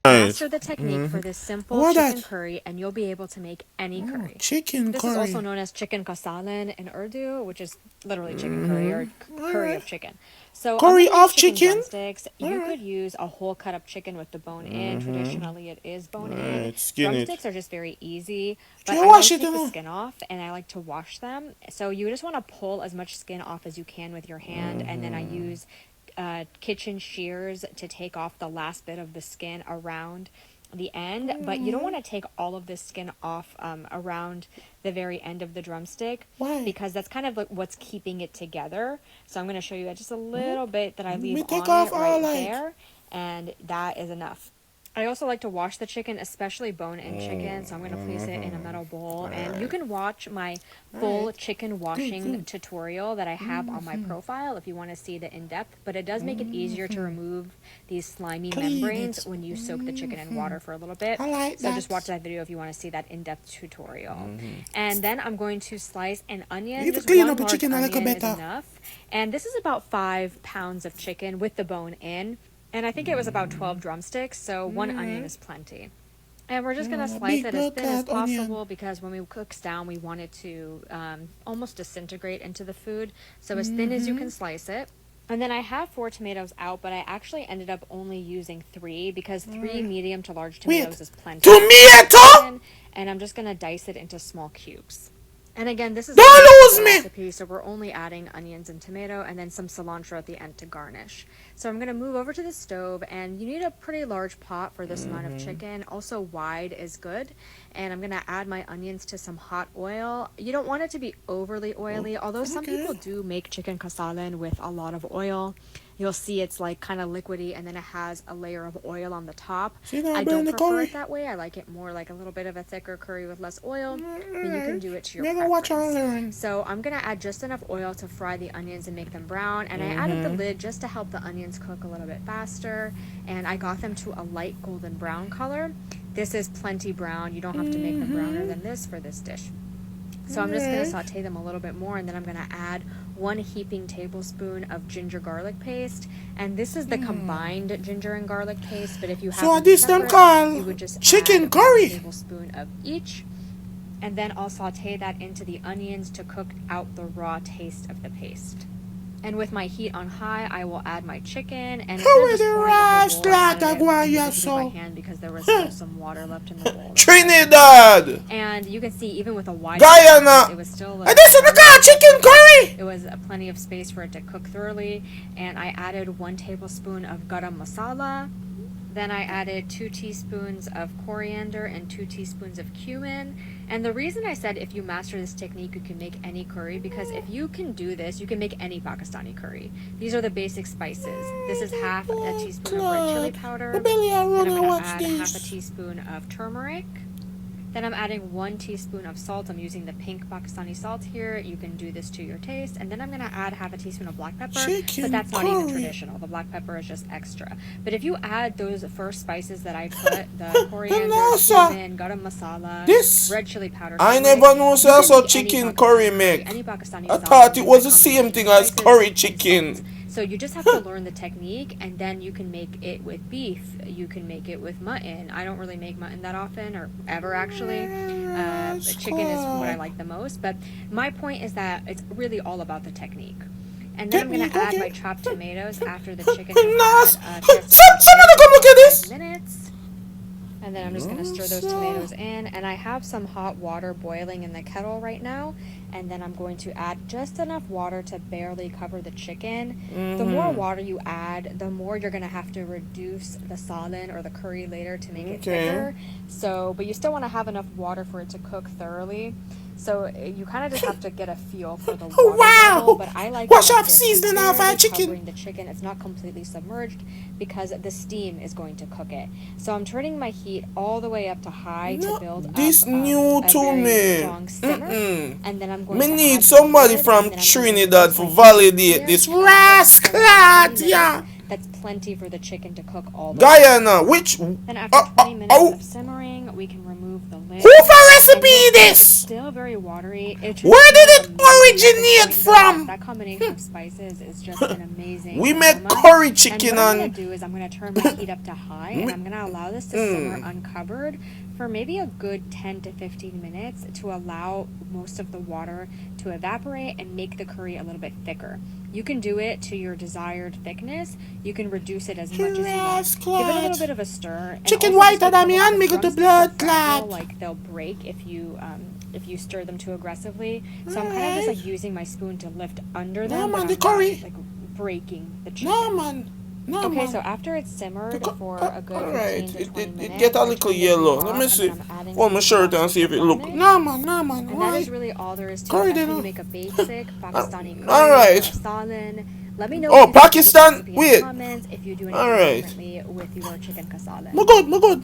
Master the technique for this simple chicken curry, and you'll be able to make any curry. Chicken This curry. is also known as chicken kasalan in Urdu, which is literally chicken curry or curry of chicken. So Curry I'm gonna use of chicken? drumsticks. You could use a whole cut up chicken with the bone in. Traditionally, it is bone in. Skin it. Drumsticks are just very easy, but you I wash like to it, take the huh? skin off and I like to wash them. So you just want to pull as much skin off as you can with your hand, and then I use kitchen shears to take off the last bit of the skin around the end, but you don't want to take all of this skin off around the very end of the drumstick. Why? Because that's kind of like what's keeping it together. So I'm going to show you just a little bit that I leave Me take on off it right all, like- there, and that is enough. I also like to wash the chicken, especially bone-in chicken, so I'm going to place it in a metal bowl. And you can watch my full chicken washing tutorial that I have on my profile if you want to see the in-depth, but it does make it easier to remove these slimy membranes when you soak the chicken in water for a little bit. I like so that. just watch that video if you want to see that in-depth tutorial. And then I'm going to slice an onion. You need to Just clean one up the large chicken a little onion is better. enough. And this is about 5 pounds of chicken with the bone in. And I think it was about 12 drumsticks, so 1 onion is plenty. And we're just going to slice it as thin as possible because when we cooks down, we want it to almost disintegrate into the food. So as thin as you can slice it. And then I have 4 tomatoes out, but I actually ended up only using 3 because 3 medium to large tomatoes is plenty. Tomato! And I'm just going to dice it into small cubes. And again, this is Don't a lose me! recipe, so we're only adding onions and tomato and then some cilantro at the end to garnish. So I'm going to move over to the stove, and you need a pretty large pot for this amount of chicken. Also wide is good. And I'm going to add my onions to some hot oil. You don't want it to be overly oily, although some people do make chicken kasalan with a lot of oil. You'll see it's like kind of liquidy, and then it has a layer of oil on the top. I don't prefer it that way. I like it more like a little bit of a thicker curry with less oil, but you can do it to your preference. So I'm going to add just enough oil to fry the onions and make them brown, and I added the lid just to help the onions cook a little bit faster, and I got them to a light golden brown color. This is plenty brown. You don't have to make them browner than this for this dish. So I'm just going to saute them a little bit more, and then I'm going to add 1 heaping tablespoon of ginger garlic paste. And this is the combined ginger and garlic paste, but if you have you would just chicken add curry. 1 tablespoon of each. And then I'll saute that into the onions to cook out the raw taste of the paste. And with my heat on high, I will add my chicken, and it's by hand because there was still some water left in the bowl. Trinidad! And you can see even with a wide Guyana! it was still chicken curry! it was plenty of space for it to cook thoroughly. And I added 1 tablespoon of garam masala. Then I added 2 teaspoons of coriander and 2 teaspoons of cumin. And the reason I said if you master this technique, you can make any curry, because if you can do this, you can make any Pakistani curry. These are the basic spices. This is half a teaspoon of red chili powder. Then I'm going to add half a teaspoon of turmeric. Then I'm adding 1 teaspoon of salt. I'm using the pink Pakistani salt here. You can do this to your taste. And then I'm going to add half a teaspoon of black pepper. But that's not even traditional. The black pepper is just extra. But if you add those first spices that I put, the coriander, cumin, garam masala, red chili powder. I never know so chicken curry make. Any Pakistani I thought it was the same thing as curry chicken. So you just have to learn the technique, and then you can make it with beef. You can make it with mutton. I don't really make mutton that often, or ever actually. Chicken is what I like the most. But my point is that it's really all about the technique. And then I'm going to add my chopped tomatoes after the chicken has had Someone come look at this! minutes. And then I'm just going to stir those tomatoes in. And I have some hot water boiling in the kettle right now. And then I'm going to add just enough water to barely cover the chicken. The more water you add, the more you're going to have to reduce the salan or the curry later to make it thicker. So, but you still want to have enough water for it to cook thoroughly. So you kind of just have to get a feel for the water level, but I like seasoning off our chicken. Covering the chicken. It's not completely submerged because the steam is going to cook it. So I'm turning my heat all the way up to high to build up this new a to very me. strong simmer. And then I'm going Me to need add somebody the from lid, and then I'm going to Trinidad put for my heat validate here. this And rascal, yeah. That's plenty for the chicken to cook all the way. Guyana, which Then after 20 minutes of simmering, we can remove the lid. Who for And recipe it's this? still very watery. It just Where did smells it amazing originate at this point. from? That combination of spices is just an amazing We make aroma. curry And chicken what I'm going on. to do is I'm going to turn my heat up to high, and I'm going to allow this to simmer uncovered for maybe a good 10 to 15 minutes to allow most of the water to evaporate and make the curry a little bit thicker. You can do it to your desired thickness. You can reduce it as much as you want. Give it a little bit of a stir. And Chicken also whiter just than be me careful and me because got the drumsticks are blood fragile, clot. like they'll break if you stir them too aggressively. So I'm kind of just like using my spoon to lift under them, No, but man, I'm the not curry. like breaking the chicken. No, man. No, Okay, man. so after it's simmered for a good 15 Alright, to 20 it minutes, get a I little turn the heat yellow. Let off, me and see. then I'm adding Hold my some shirt and see if it look. garnish. No, man, no, man. And Why? that is really all there is to Curry it. That's how dinner. you make a basic Pakistani curry Alright. or salad. Let me know Oh, if you think of this Pakistan? recipe in Wait. the comments, if you do anything Alright. differently with your chicken kasala. My good, my good.